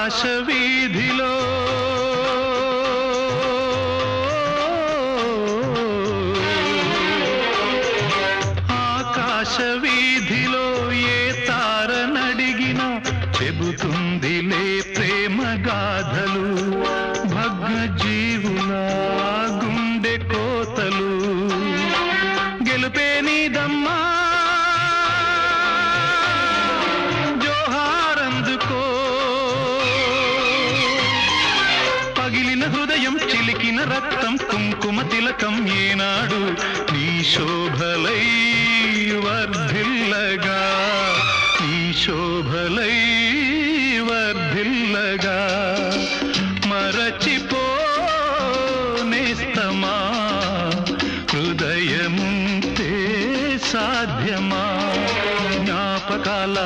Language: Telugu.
ఆకాశ వీధిలో ఆకాశ వీధిలో ఏ తారనడిగిన చెబుతుందిలే ప్రేమ గాథలు భగ్న జీవుల గుండె కోతలు గెలుపే నీదమ్మా జోహారందుకో పగిలిన హృదయం చిలికిన రక్తం కుంకుమ తిలకం ఏనాడు నీ శోభలై వర్ధిల్లగా నీ శోభలై వర్ధిల్లగా మరచిపో నేస్తమా హృదయముంటే సాధ్యమా జ్ఞాపకాల